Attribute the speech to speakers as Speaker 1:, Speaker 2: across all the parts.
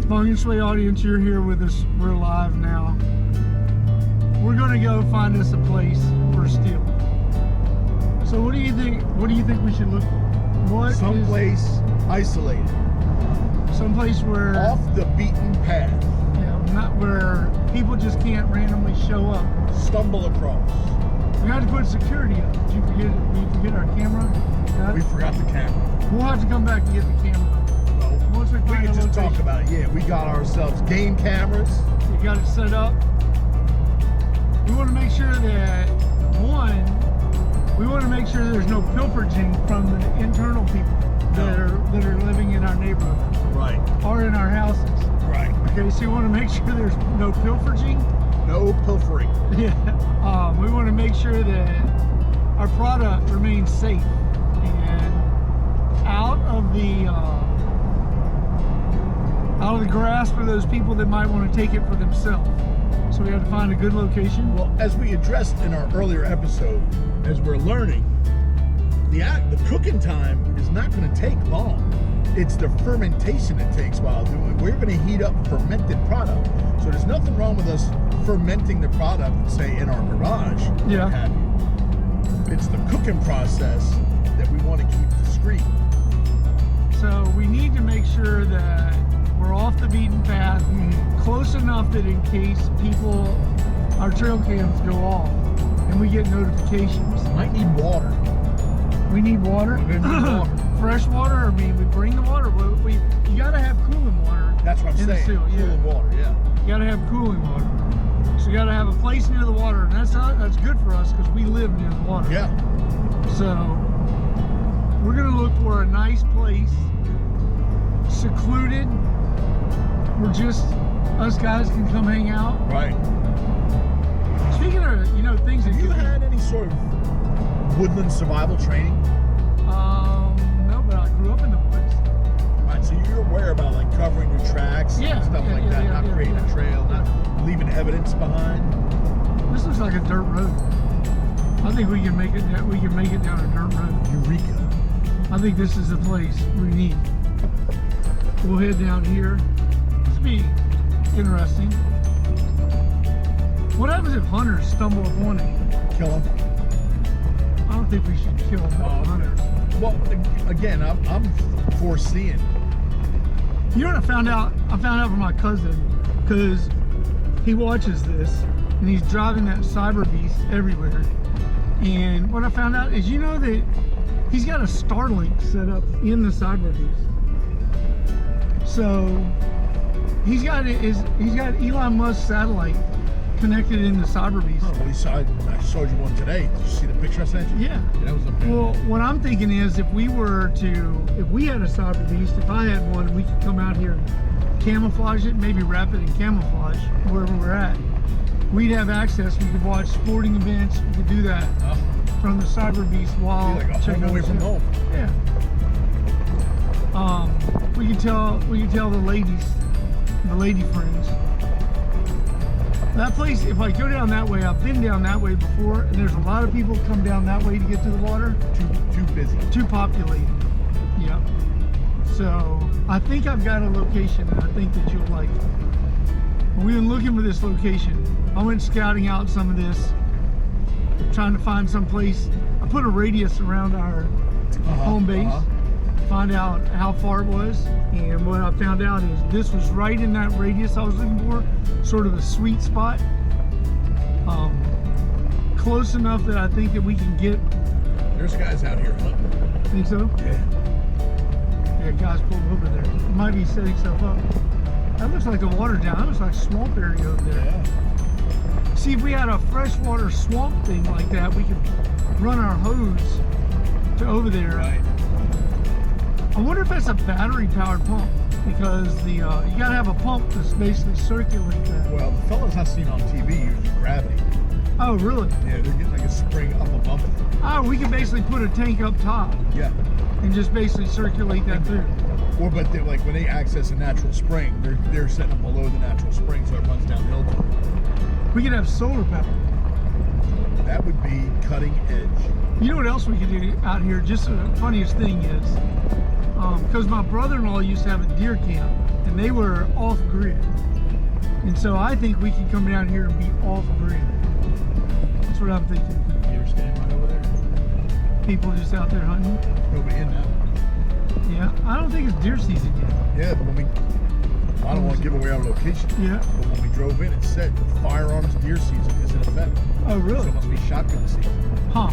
Speaker 1: Feng Shui audience, you're here with us. We're live now. We're gonna go find us a place for steel. So what do you think? What do you think we should look for?
Speaker 2: Someplace isolated,
Speaker 1: Someplace where
Speaker 2: off the beaten path,
Speaker 1: not where people just can't randomly show up.
Speaker 2: stumble across.
Speaker 1: We had to put security up. Did you forget? Did you forget our camera?
Speaker 2: We forgot the camera.
Speaker 1: We'll have to come back and get the camera.
Speaker 2: Well,
Speaker 1: Once we
Speaker 2: we
Speaker 1: find
Speaker 2: can
Speaker 1: a
Speaker 2: just talk
Speaker 1: location.
Speaker 2: about it. Yeah, we got ourselves game cameras.
Speaker 1: We got it set up. We want to make sure that we want to make sure there's no pilfering from the internal people that are living in our neighborhood
Speaker 2: Right.
Speaker 1: or in our houses.
Speaker 2: Right.
Speaker 1: Okay, so we want to make sure there's no pilfering.
Speaker 2: No pilfering.
Speaker 1: Yeah. We want to make sure that our product remains safe and out of the grasp of those people that might want to take it for themselves. So we have to find a good location.
Speaker 2: Well, as we addressed in our earlier episode, as we're learning, the cooking time is not going to take long. It's the fermentation it takes while doing. We're going to heat up fermented product. So there's nothing wrong with us fermenting the product, say in our garage. or
Speaker 1: Yeah.
Speaker 2: what have you. It's the cooking process that we want to keep discreet.
Speaker 1: So we need to make sure that we're off the beaten path, close enough that in case our trail cams go off and we get notifications.
Speaker 2: Might need water.
Speaker 1: We need water.
Speaker 2: We're gonna need water.
Speaker 1: Fresh water, or we bring the water. You gotta have cooling water.
Speaker 2: That's what I'm
Speaker 1: in the
Speaker 2: saying.
Speaker 1: seal, yeah.
Speaker 2: Cooling water, yeah.
Speaker 1: You gotta have cooling water. So you gotta have a place near the water, and that's good for us because we live near the water.
Speaker 2: Yeah.
Speaker 1: So we're gonna look for a nice place, secluded, where just us guys can come hang out.
Speaker 2: Right.
Speaker 1: Speaking of, things that
Speaker 2: Have you
Speaker 1: could be-
Speaker 2: had any sort of woodland survival training?
Speaker 1: No, but I grew up in the woods.
Speaker 2: Right, so you're aware about like covering your tracks
Speaker 1: Yeah,
Speaker 2: and stuff
Speaker 1: yeah,
Speaker 2: like
Speaker 1: yeah,
Speaker 2: that,
Speaker 1: yeah,
Speaker 2: not
Speaker 1: yeah,
Speaker 2: creating
Speaker 1: yeah.
Speaker 2: a trail, not leaving evidence behind.
Speaker 1: This looks like a dirt road. I think we can make it. We can make it down a dirt road.
Speaker 2: Eureka.
Speaker 1: I think this is the place we need. We'll head down here. This will be interesting. What happens if hunters stumble upon it?
Speaker 2: Kill them.
Speaker 1: I don't think we should kill hunters.
Speaker 2: Well, again, I'm foreseeing.
Speaker 1: You know what I found out? I found out from my cousin because he watches this and he's driving that Cyber Beast everywhere. And what I found out is, that he's got a Starlink set up in the Cyber Beast. So he's got Elon Musk's satellite connected in the Cyber Beast.
Speaker 2: Oh, well, I showed you one today. Did you see the picture I sent you?
Speaker 1: Yeah.
Speaker 2: That was up there.
Speaker 1: Well, what I'm thinking is if we had a Cyber Beast, if I had one, we could come out here and camouflage it, maybe wrap it in camouflage wherever we're at. We'd have access. We could watch sporting events. We could do that from the Cyber Beast while
Speaker 2: Be like a
Speaker 1: checking
Speaker 2: home away
Speaker 1: out
Speaker 2: from
Speaker 1: the-
Speaker 2: home.
Speaker 1: Yeah. We could tell the lady friends. That place, if I go down that way, I've been down that way before, and there's a lot of people come down that way to get to the water.
Speaker 2: Too busy.
Speaker 1: Too populated. Yeah. So I think I've got a location that I think that you'll like. We've been looking for this location. I went scouting out some of this, trying to find some place. I put a radius around our home base, find out how far it was, and what I found out is this was right in that radius I was looking for, sort of a sweet spot. Close enough that I think that we can get.
Speaker 2: There's guys out here hunting.
Speaker 1: Think so?
Speaker 2: Yeah.
Speaker 1: Yeah, guys pulled over there. Might be setting stuff up. That looks like a water down. That looks like a swamp area over there.
Speaker 2: Yeah.
Speaker 1: See, if we had a freshwater swamp thing like that, we could run our hose to over there.
Speaker 2: Right.
Speaker 1: I wonder if that's a battery-powered pump, because you gotta have a pump that's basically circulate that.
Speaker 2: Well, the fellas I've seen on TV use gravity.
Speaker 1: Oh, really?
Speaker 2: Yeah, they're getting like a spring up above them.
Speaker 1: Oh, we could basically put a tank up top
Speaker 2: Yeah.
Speaker 1: and just basically circulate that through.
Speaker 2: Or, but like when they access a natural spring, they're setting them below the natural spring, so it runs downhill to them.
Speaker 1: We could have solar power.
Speaker 2: That would be cutting edge.
Speaker 1: You know what else we could do out here? Just the funniest thing is, because my brother-in-law used to have a deer camp, and they were off-grid. And so I think we can come down here and be off-grid. That's what I'm thinking.
Speaker 2: Deer stand right over there.
Speaker 1: People just out there hunting.
Speaker 2: Nobody in now.
Speaker 1: Yeah, I don't think it's deer season yet.
Speaker 2: Yeah, but I don't want to give away our location.
Speaker 1: Yeah.
Speaker 2: But when we drove in, it said firearms deer season is in effect.
Speaker 1: Oh,
Speaker 2: So
Speaker 1: really?
Speaker 2: it must be shotgun season.
Speaker 1: Huh.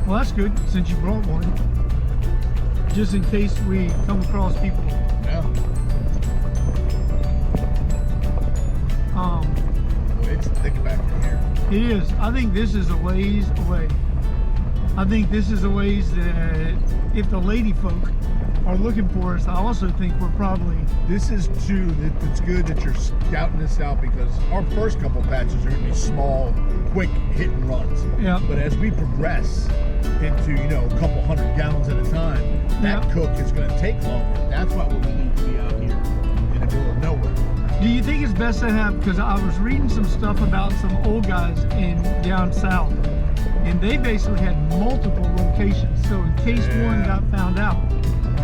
Speaker 1: Well, that's good since you brought one. Just in case we come across people.
Speaker 2: Yeah. Well, it's thick back in here.
Speaker 1: It is. I think this is a ways away. I think this is a ways that if the lady folk are looking for us, I also think we're probably.
Speaker 2: This is too. It's good that you're scouting this out because our first couple patches are going to be small, quick hit and runs.
Speaker 1: Yeah.
Speaker 2: But as we progress into a couple 100 gallons at a time, that
Speaker 1: Yeah.
Speaker 2: cook is going to take longer. That's why we need to be out here in the middle of nowhere.
Speaker 1: Do you think it's best to have? Because I was reading some stuff about some old guys in down south, and they basically had multiple locations. So in case one
Speaker 2: Yeah.
Speaker 1: got found out,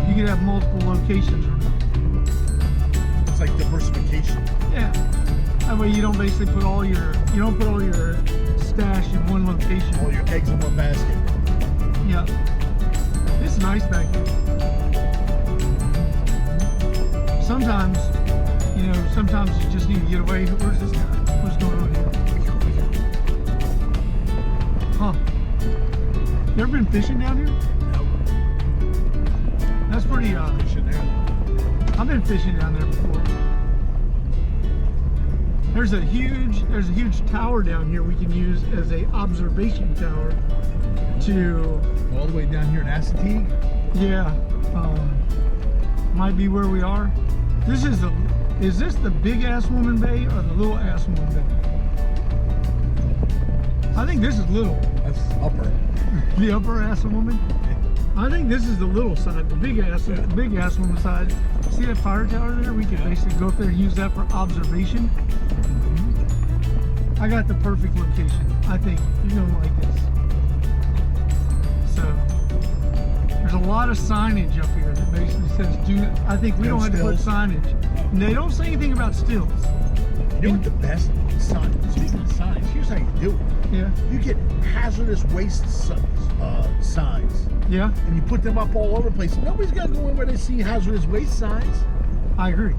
Speaker 1: you could have multiple locations.
Speaker 2: It's like diversification.
Speaker 1: Yeah. That way you don't basically put all your stash in one location.
Speaker 2: All your eggs in one basket.
Speaker 1: Yeah. It's nice back here. Sometimes, sometimes you just need to get away. Where's this guy? What's going on here? Huh. You ever been fishing down here?
Speaker 2: No.
Speaker 1: That's pretty,
Speaker 2: Fishing there.
Speaker 1: I've been fishing down there before. There's a huge tower down here we can use as a observation tower to,
Speaker 2: All the way down here in Assateague.
Speaker 1: yeah, might be where we are. Is this the big ass woman bay or the little ass woman bay? I think this is little.
Speaker 2: That's upper.
Speaker 1: The upper ass woman. I think this is the little side, the big ass woman side. See that fire tower there? We could basically go up there and use that for observation. I got the perfect location. I think you're gonna like this. So there's a lot of signage up here that basically says I think we
Speaker 2: No
Speaker 1: don't have to put
Speaker 2: stills.
Speaker 1: signage. And they don't say anything about stills.
Speaker 2: You know what the best sign? Speaking of signs, here's how you do it.
Speaker 1: Yeah.
Speaker 2: You get hazardous waste signs,
Speaker 1: Yeah,
Speaker 2: and you put them up all over the place. Nobody's gonna go in where they see hazardous waste signs.
Speaker 1: I agree.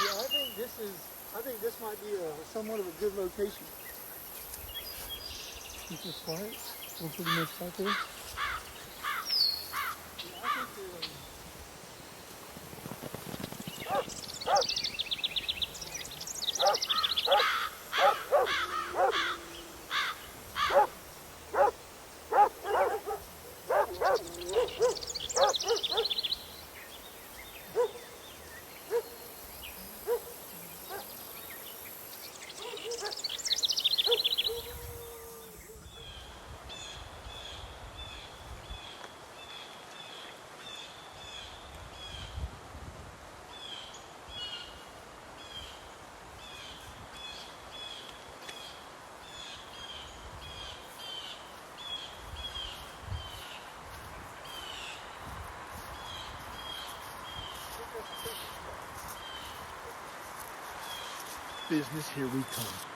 Speaker 1: Yeah, I think this might be somewhat of a good location. Keep this quiet. We'll put the next out there. Yeah, I think
Speaker 2: Business, here we come.